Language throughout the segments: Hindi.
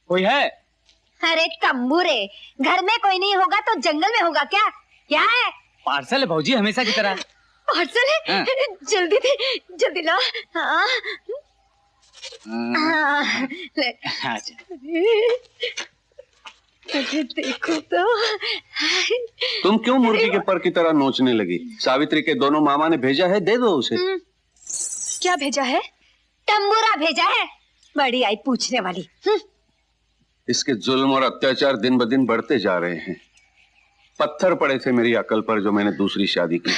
कोई है? अरे तंबूरे, घर में कोई नहीं होगा तो जंगल में होगा क्या? क्या है? पार्सल है भौजी, हमेशा की तरह। पार्सल है? हाँ। जल्दी ला। हाँ। ले। अरे देखो तो। तुम क्यों मुर्गी के पर की तरह नोचने लगी? सावित्री के दोनों मामा ने भेजा है, दे दो उसे। क्या भेजा है? तंबूरा भेजा है। बड़ी आई पूछने वाली। इसके जुल्म और अत्याचार दिन ब दिन बढ़ते जा रहे हैं। पत्थर पड़े थे मेरी अकल पर जो मैंने दूसरी शादी की।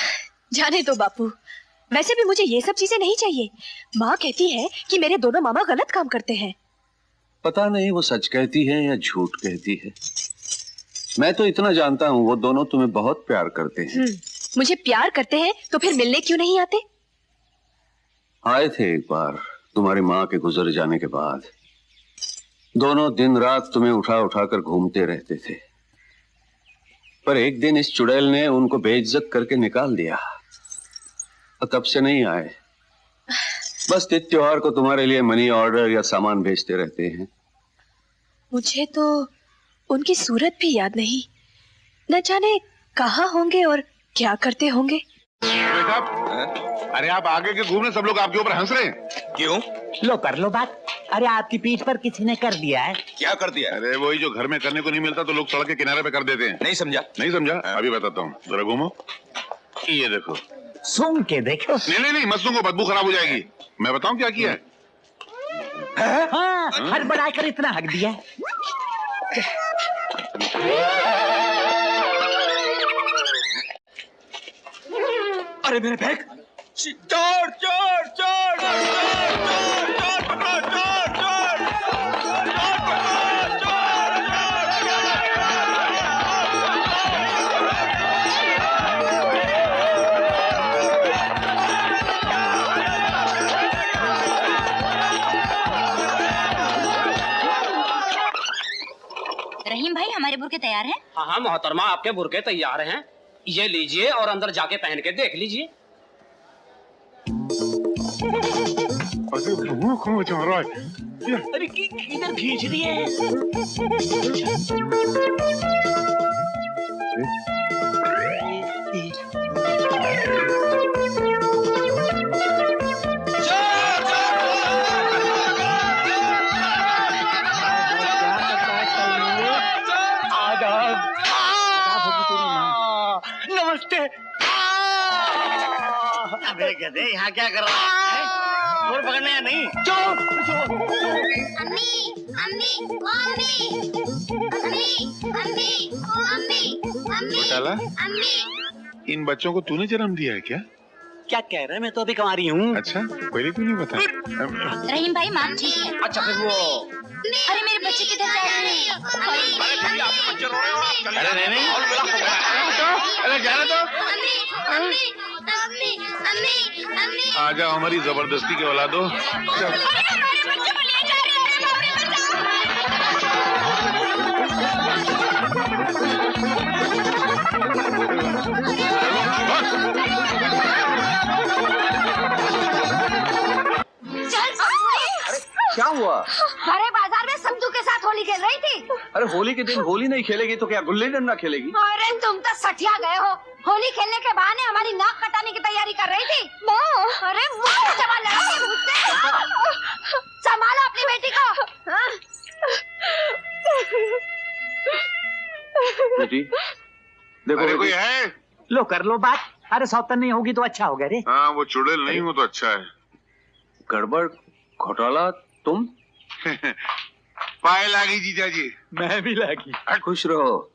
जाने दो बापू, वैसे भी मुझे ये सब चीजें नहीं चाहिए। माँ कहती है कि मेरे दोनों मामा गलत काम करते हैं। पता नहीं वो सच कहती है या झूठ कहती है। मैं तो इतना जानता हूँ वो दोनों तुम्हें बहुत प्यार करते हैं। मुझे प्यार करते हैं तो फिर मिलने क्यों नहीं आते? आए थे एक बार तुम्हारी माँ के गुजर जाने के बाद। दोनों दिन रात तुम्हें उठा उठा कर घूमते रहते थे, पर एक दिन इस चुड़ैल ने उनको बेइज्जत करके निकाल दिया और तब से नहीं आए। बस त्योहार को तुम्हारे लिए मनी ऑर्डर या सामान भेजते रहते हैं। मुझे तो उनकी सूरत भी याद नहीं। न जाने कहाँ होंगे और क्या करते होंगे। अरे आप आगे के घूमने सब लोग आपके ऊपर हंस रहे हैं। क्यों? लो कर लो बात। अरे आपकी पीठ पर किसी ने कर दिया है। क्या कर दिया? अरे वही जो घर में करने को नहीं मिलता तो लोग सड़क के किनारे पे कर देते हैं। नहीं समझा? नहीं समझा? अभी बताता हूँ, जरा घूमो। ये देखो। सूंघ के देखो। नहीं मत सूंघो, बदबू खराब हो जाएगी। मैं बताऊं क्या किया है? हाँ, हड़बड़ा कर इतना हक दिया। अरे मेरे बैग! चोर चोर चोर रहीम भाई, हमारे बुरके तैयार हैं? हाँ हाँ मोहतरमा, आपके बुरके तैयार हैं। ये लीजिए और अंदर जाके पहन के देख लीजिए। अरे किधर खींच रही है? नमस्ते। अबे गधे, यहाँ क्या कर रहा है? चोर पकड़ने या नहीं? चोर! अम्मी, अम्मी, ओ अम्मी, अम्मी, अम्मी, ओ अम्मी, अम्मी, घोटाला? अम्मी। इन बच्चों को तूने जन्म दिया है क्या? क्या कह रहे हैं? मैं तो अभी कुंवारी हूँ। अच्छा, पहले क्यों नहीं बताया? रहीम भाई माफ कीजिए। अच्छा फिर वो अरे मेरे बच्चे किधर जा रहे हैं? अरे नहीं अरे जाने दो। अम्मी, अम्मी, अम्मी, अम्मी। आ जाओ, हमारी जबरदस्ती के औलादो। क्या हुआ? अरे बाजार में समझू के साथ होली खेल रही थी। अरे होली के दिन होली नहीं खेलेगी तो क्या गुल्ली डंडा खेलेगी? अरे तुम तो सठिया गए हो। होली खेलने के बहाने हमारी नाक कटाने की तैयारी कर रही थी। अरे जवान लड़की मुझसे। संभालो अपनी बेटी को। बेटी देखो। अरे कोई है? लो कर लो बात। अरे सौतन नहीं होगी तो अच्छा हो गया रे। हाँ, वो चुड़ैल नहीं हो तो अच्छा है। गड़बड़ घोटाला तुम? पाए लागी जीजा जी। मैं भी लगी। खुश रहो,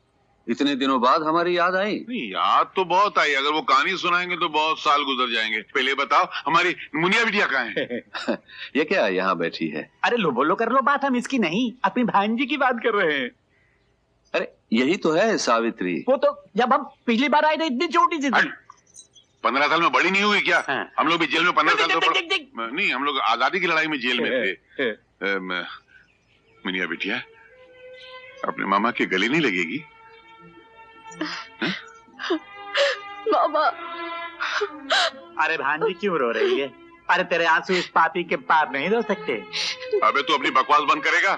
इतने दिनों बाद हमारी याद आई। नहीं, याद तो बहुत आई। अगर वो कहानी सुनाएंगे तो बहुत साल गुजर जाएंगे। पहले बताओ, हमारी मुनिया बिटिया कहाँ है? ये क्या यहाँ बैठी है? अरे लो बोलो कर लो बात। हम इसकी नहीं, अपनी भांजी की बात कर रहे हैं। अरे यही तो है सावित्री। वो तो जब हम पिछली बार आए थे इतनी छोटी सी थी। 15 साल में बड़ी नहीं हुई क्या? हाँ। हम लोग भी जेल में 15 साल देख, तो देख, देख, नहीं, हम लोग आजादी की लड़ाई में जेल में थे। मुनिया बिटिया, अपने मामा के गले नहीं लगेगी? मामा। अरे भांजी क्यों रो रही है? अरे तेरे आंसू इस पापी के पार नहीं रो सकते। अबे तू अपनी बकवास बंद करेगा?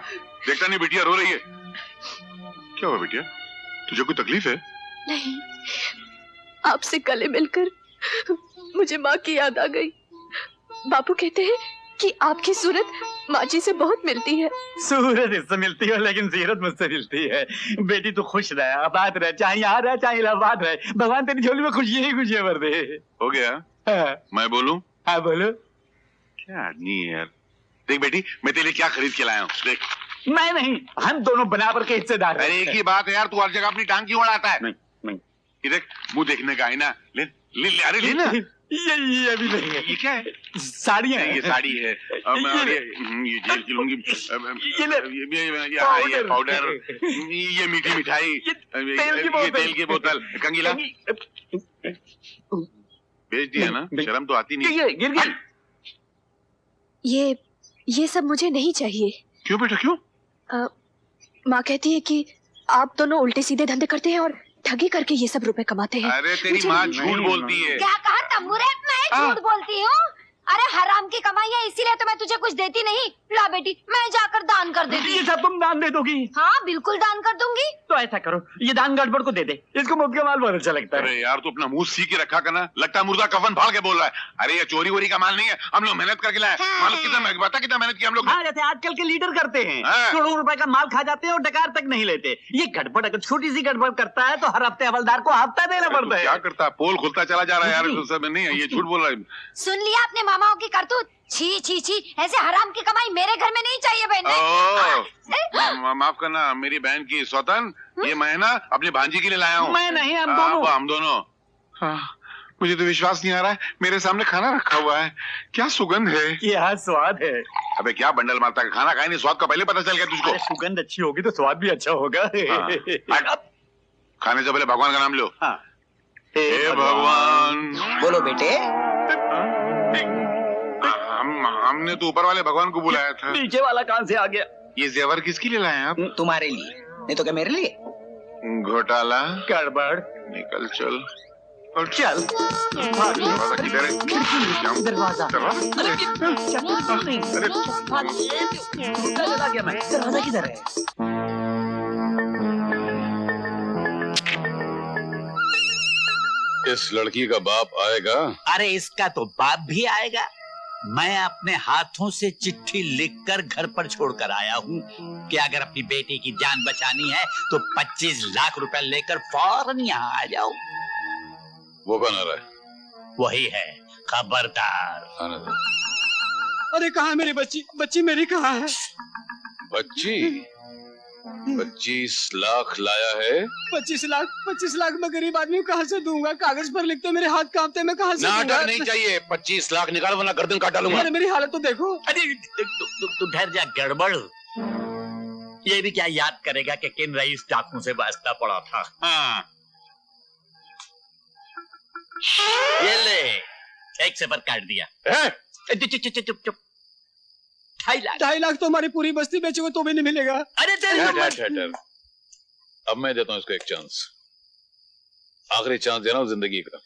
देखता नहीं बिटिया रो रही है। क्या हुआ बिटिया, तुझे कोई तकलीफ है? नहीं, आपसे गले मिलकर मुझे माँ की याद आ गई। बापू कहते हैं कि आपकी सूरत माँ जी से बहुत मिलती है। सूरत इससे मिलती है लेकिन सीरत मुझसे मिलती है। बेटी तू खुश रहे, आबाद रहे, चाहे यहाँ रहे चाहे इलाहाबाद रहे, भगवान तेरी झोली में खुशियां ही खुशियां भर दे। हो गया? हाँ, मैं बोलूं? हाँ बोलो। क्या आदमी है यार। देख बेटी, मैं तेरे लिए क्या खरीद के लाया हूँ, देख। मैं नहीं, हम दोनों बराबर के हिस्सेदार हैं। अरे एक ही बात है यार, तू हर जगह अपनी टांग क्यों अड़ाता है? नहीं नहीं, ये देख, मुंह देखने का आईना ले ले ले, अरे ले ना। ये अभी नहीं है। ये क्या है? साड़ियाँ हैं। ये साड़ी है। ये जेल की लूंगी। ये ले। ये पाउडर, ये मीठी मिठाई, ये तेल की बोतल, कंगीला बेच दिया ना, शर्म तो आती नहीं। ये गिर गई। ये सब मुझे नहीं चाहिए। क्यों बेटा, क्यों? माँ कहती है कि आप दोनों उल्टे सीधे धंधे करते हैं और ठगी करके ये सब रुपए कमाते हैं। अरे तेरी मुझे माँ नहीं- झूठ बोलती है। क्या कहा तंबूरे? मैं झूठ बोलती हूँ? अरे हराम की कमाई है, इसीलिए तो मैं तुझे कुछ देती नहीं। ला बेटी, मैं जाकर दान कर देती ये हूँ। सब तुम दान दे दोगी? हाँ बिल्कुल दान कर दूंगी। तो ऐसा करो, ये दान गड़बड़ को दे दे, इसको मुफ्त का माल बहुत अच्छा लगता है। अरे यार तू अपना मुंह सी के रखा करना, लगता है मुर्दा कफन फाड़ के बोल रहा है। अरे ये चोरी वोरी का माल नहीं है, हम लोग मेहनत करके लाए। मालूम कितना मेहनत किया हम लोग ने? हाँ, जैसे आजकल के लीडर करते हैं, हाँ। करोड़ों रुपए का माल खा जाते हैं और डकार तक नहीं लेते। ये गड़बड़ अगर छोटी सी गड़बड़ करता है तो हर हफ्ते हवलदार को हफ्ता देना तू पड़ता क्या है। करता है? पोल खुलता चला जा रहा है यार, तो सब नहीं है, ये झूठ बोल रहा है। सुन लिया अपने मामाओं की करतूत? छी छी छी, ऐसे हराम की कमाई मेरे घर में नहीं चाहिए बहन। माफ करना मेरी बहन की सौतन, ये मैं ना अपनी भांजी के लिए लाया हूँ। मैं नहीं, हम दोनों। हम दोनों। हाँ, मुझे तो विश्वास नहीं आ रहा है, मेरे सामने खाना रखा हुआ है, क्या सुगंध है। क्या स्वाद है। अबे क्या बंडल मारता है, खाना खाए नहीं, स्वाद का पहले पता चल गया तुझको। अरे सुगंध अच्छी होगी तो स्वाद भी अच्छा होगा। हाँ। खाने से पहले भगवान का नाम लो। हाँ। हे भगवान। बोलो बेटे। हमने तो ऊपर वाले भगवान को बुलाया था। नीचे वाला कहाँ से आ गया? ये जेवर किसके लिए लाए हैं आप? तुम्हारे लिए, नहीं तो क्या मेरे लिए? घोटाला। गड़बड़। निकल चल और चल। दरवाजा किधर है? क्या? दरवाजा। दरवाजा? चला गया मैं। दरवाजा किधर है? इस लड़की का बाप आएगा? अरे इसका तो बाप भी आएगा। मैं अपने हाथों से चिट्ठी लिखकर घर पर छोड़कर आया हूँ कि अगर अपनी बेटी की जान बचानी है तो 25 लाख रुपए लेकर फौरन यहाँ आ जाओ। वो कौन आ रहा है? वही है, खबरदार। आने दो। अरे कहाँ है मेरी बच्ची? बच्ची मेरी कहाँ है? बच्ची 25 लाख लाया है। 25 लाख मैं गरीब आदमी हूँ, कहाँ से दूंगा? कागज पर लिखते मेरे हाथ कांपते हैं, मैं कहाँ से दूंगा? नाटक नहीं चाहिए, 25 लाख निकाल वरना गर्दन काट डालूंगा। अरे मेरी हालत तो देखो। अरे तू ठहर जा, गड़बड़। ये भी क्या याद करेगा कि किन रईस डाकू से वास्ता पड़ा था? हाँ, ये ले, एक से पर काट दिया। चुप 2.5 लाख। तो हमारी पूरी बस्ती बेचोगे तो भी नहीं मिलेगा। अरे ठहर। अब मैं देता हूँ इसको एक चांस, आखिरी चांस दे रहा हूँ जिंदगी का।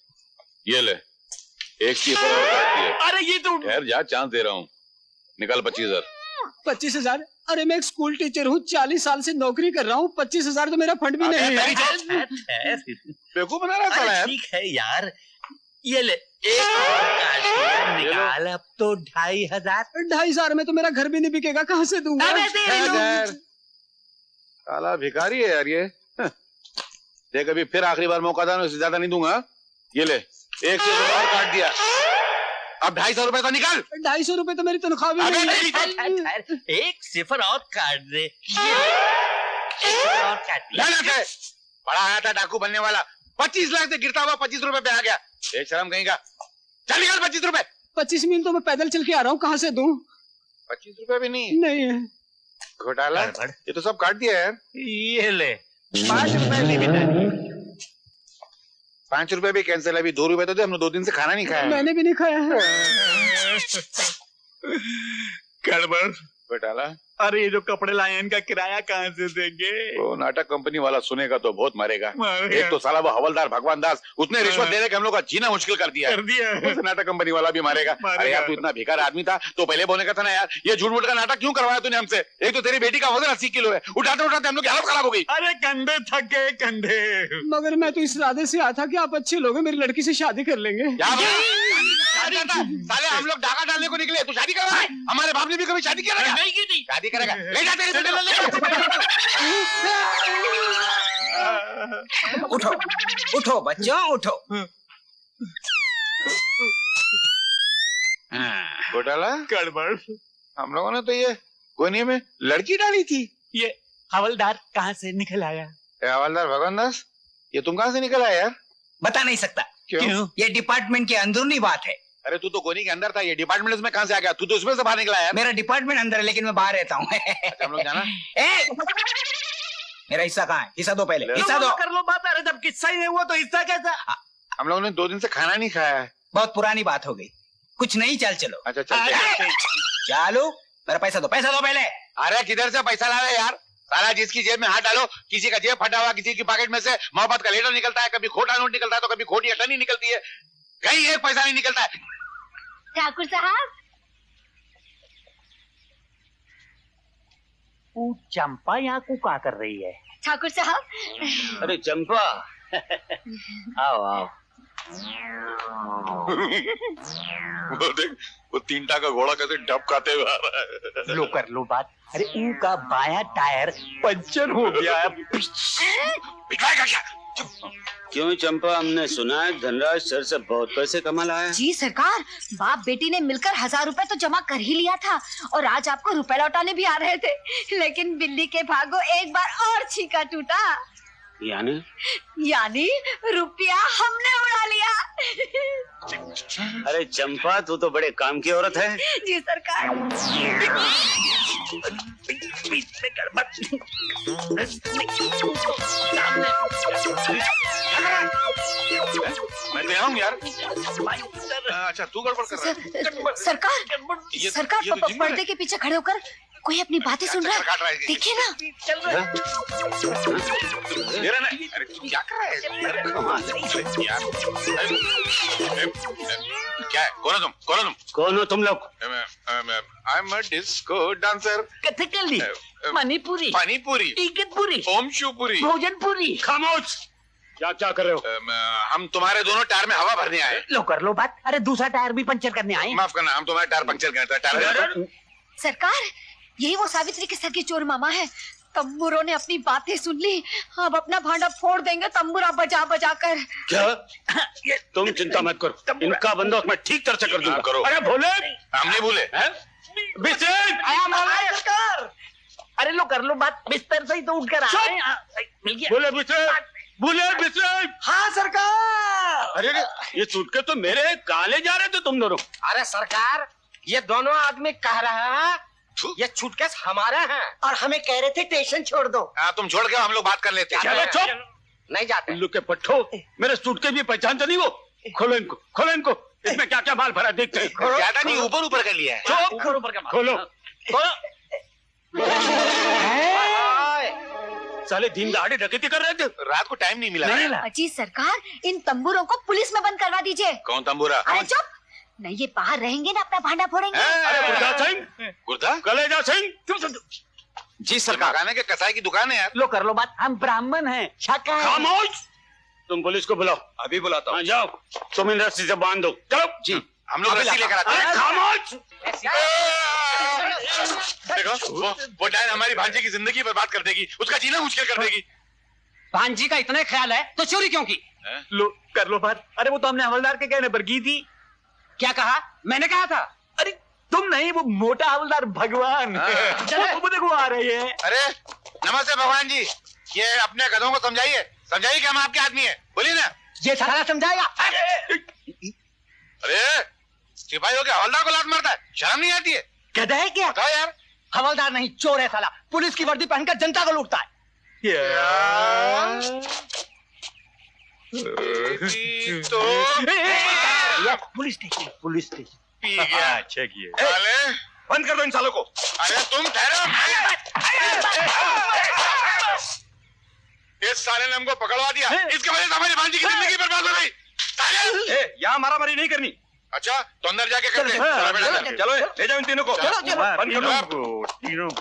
ये ले, एक की पर और काट दिया। अरे ये तो ठहर जा, चांस दे रहा हूँ, निकाल 25,000। 25,000? अरे मैं एक स्कूल टीचर हूँ, 40 साल से नौकरी कर रहा हूँ, 25,000 तो मेरा फंड भी नहीं है। बेवकूफ बना रहा था यार। ठीक है यार, ये ले, एक और काट दिया, निकाल अब तो 2,500। 2,500 में तो मेरा घर भी नहीं बिकेगा, कहाँ से दूंगा? काला भिखारी है यार ये। देख अभी फिर आखिरी बार मौका था, उससे ज्यादा नहीं दूंगा। ये ले, एक से और काट दिया, अब 250 रुपए तो निकाल। 250 रुपए तो मेरी तनख्वाह भी नहीं है। एक सिफर और काट दे, एक सिफर और काट दिया। बड़ा आया था डाकू बनने वाला, 25 लाख से गिरता हुआ 25 रुपए पे आ गया। एक शर्म कहीं का, चल निकाल 25 रुपए। 25 मील तो मैं पैदल चल के आ रहा हूँ, कहाँ से दूं? 25 रुपए भी नहीं? नहीं है। घोटाला, ये तो सब काट दिया यार। ये ले, 5 रुपए भी नहीं। 5 रुपए भी कैंसिल, अभी 2 रुपए तो दे, हमने 2 दिन से खाना नहीं खाया। मैंने भी नहीं खाया है। गड़बड़। घोटाला, अरे ये जो कपड़े लाए हैं इनका किराया कहाँ से देंगे? वो नाटक कंपनी वाला सुनेगा तो बहुत मारेगा। मारेगा। एक तो साला वो हवलदार भगवान दास, उसने रिश्वत दे दे के हम लोग का जीना मुश्किल कर दिया। उसे नाटक कंपनी वाला भी मारेगा। अरे यार तू इतना बेकार आदमी था तो पहले बोलने का था ना यार, ये झूठ मूठ का नाटक क्यों करवाया तूने हमसे? एक तो तेरी बेटी का वजन 80 किलो है, उठाते उठाते हम लोग की हालत खराब हो गई। अरे कंधे थक गए कंधे। मगर मैं तो इस इरादे से आया था कि आप अच्छे लोग हैं, मेरी लड़की से शादी कर लेंगे। साले हम लोग डाका डालने को निकले, तू शादी कर रहा है? हमारे बाप ने भी कभी शादी किया? नहीं की थी। शादी करेगा, ले जा तेरी बेटी ले। उठो उठो बच्चों उठो। घोटाला गड़बड़। हम लोगों ने तो ये कोने में लड़की डाली थी। ये हवलदार कहाँ से निकल आया? हवलदार भगवान दास, ये तुम कहाँ से निकल आया यार? बता नहीं सकता। क्यों? ये डिपार्टमेंट की अंदरूनी बात है। अरे तू तो कोनी के अंदर था, ये डिपार्टमेंट में कहाँ से आ गया? तू तो उसमें से बाहर निकला यार। मेरा डिपार्टमेंट अंदर है लेकिन मैं बाहर रहता हूँ। अच्छा, हम लोग जाना। मेरा हिस्सा कहाँ है? हिस्सा दो पहले, हिस्सा दो। कर लो बात। अरे जब किस्सा ही नहीं हुआ तो हिस्सा कैसा? हम लोगों ने 2 दिन से खाना नहीं खाया है। बहुत पुरानी बात हो गई, कुछ नहीं, चल चलो। अच्छा चल। चालू, मेरा पैसा दो पहले। अरे किधर से पैसा ला रहे यार? साला जिसकी जेब में हाथ डालो, किसी का जेब फटा हुआ, किसी की पॉकेट में से मोहब्बत का लेटर निकलता है, कभी खोटा नोट निकलता है तो कभी खोटी अटनी निकलती है, कहीं एक पैसा नहीं निकलता है। ठाकुर साहब, चंपा यहाँ को क्या कर रही है? ठाकुर साहब। अरे चंपा, आओ आओ। वो देख, वो 3 टाका का घोड़ा कैसे ढपकाते हुए आ रहा है। लो कर लो बात। अरे उनका बायां टायर पंचर हो गया है। पिटवाएगा क्या? क्यों चंपा, हमने सुना है धनराज सर से बहुत पैसे कमा लाया है। जी सरकार, बाप बेटी ने मिलकर 1000 रुपए तो जमा कर ही लिया था और आज आपको रुपए लौटाने भी आ रहे थे, लेकिन बिल्ली के भागो एक बार और छीका टूटा। यानी रुपया हमने उड़ा लिया। अरे चंपा, तू तो बड़े काम की औरत है। जी सरकार। मैं ले आऊं यार। अच्छा तू गड़बड़ कर रहा है। सरकार पर्दे के पीछे खड़े होकर कोई अपनी बातें सुन रहा है, देखिए ना। अरे तू क्या कर रहा है यार? क्या है? कौन हो तुम लोग? I am a disco dancer. Kathakali, Manipuri, panipuri, Igatpuri, Om Shivpuri, भोजनपुरी। खामोश। क्या कर रहे हो? हम तुम्हारे दोनों टायर में हवा भरने आए। लो कर लो बात। अरे दूसरा टायर भी पंचर करने आए। माफ करना, हम तुम्हारे टायर पंचर करते टायर। सरकार, यही वो सावित्री के सर के चोर मामा है। तंबूरों ने अपनी बातें सुन ली, अब अपना भांडा फोड़ देंगे तंबूरा बजा बजा कर। क्या? तुम चिंता मत करो, इनका बंदोबस्त मैं ठीक तरह से कर दूंगा। करो। अरे भोले, हम नहीं भूले। आया मामा सरकार। अरे लो कर लो बात, बिस्तर से ही तो उठकर आए। मिल गया। बोले हाँ सरकार। अरे ये सूटकेस तो मेरे, काले जा रहे थे तुम दोनों। अरे सरकार, ये दोनों आदमी कह रहे हैं ये सूटकेस हमारा है और हमें कह रहे थे स्टेशन छोड़ दो। हाँ तुम छोड़ के हम लोग बात कर लेते हैं। चलो चुप, नहीं जाते। उल्लू के पट्टो, मेरे सूटकेस भी पहचानते नहीं वो। खोलो इनको, इसमें क्या क्या माल भरा देखते हैं। ज्यादा नहीं, ऊपर कर लिया है। खोलो। साले दिन दहाड़े डकैती कर रहे थे, रात को टाइम नहीं मिला। अजी सरकार, इन तंबूरों को पुलिस में बंद करवा दीजिए। कौन तंबूरा? अरे चुप, नहीं ये बाहर रहेंगे ना अपना भांडा फोड़ेंगे। अरे गुरदा सिंह, कलेजा सिंह। जी सरकार, खाने के कसाई की दुकान है यार। लो कर लो बात, हम ब्राह्मण हैं, शाकाहारी। खामोश, तुम पुलिस को बुलाओ। अभी बुलाता हूँ। जाओ, तुम इन रस्सी से बांध दो। चलो जी, हम लोग रस्सी लेकर आते हैं। खामोश। देखो, वो डायन हमारी भांजी की जिंदगी बर्बाद कर देगी, उसका जीना मुश्किल कर देगी। भांजी का इतना ख्याल है तो चोरी क्यों की? लो कर लो बात। अरे वो तो हमने हवलदार के कहने पर की थी। क्या कहा? मैंने कहा था। अरे तुम नहीं, वो मोटा हवलदार भगवान। वो देखो आ रही है। अरे नमस्ते भगवान जी, ये अपने गधों को समझाइए कि हम आपके आदमी हैं। बोलिए ना। ये सारा समझाएगा। अरे सिपाही हो के हवलदार को लात मारता है, शर्म नहीं आती है? गधा है क्या? बताओ यार। हवलदार नहीं, चोर है साला। पुलिस की वर्दी पहनकर जनता को लूटता है। तो पुलिस स्टेशन। पी गया। अच्छा किए। साले बंद कर दो इन सालों को। अरे तुम ठहरो। इस साले ने हमको पकड़वा दिया, इसकी वजह से हमारी भांजी की जिंदगी बर्बाद हो गई। यहाँ मारामारी नहीं करनी। अच्छा तो अंदर जाके करते हैं। चलो ले जाओ इन तीनों को। तीनों को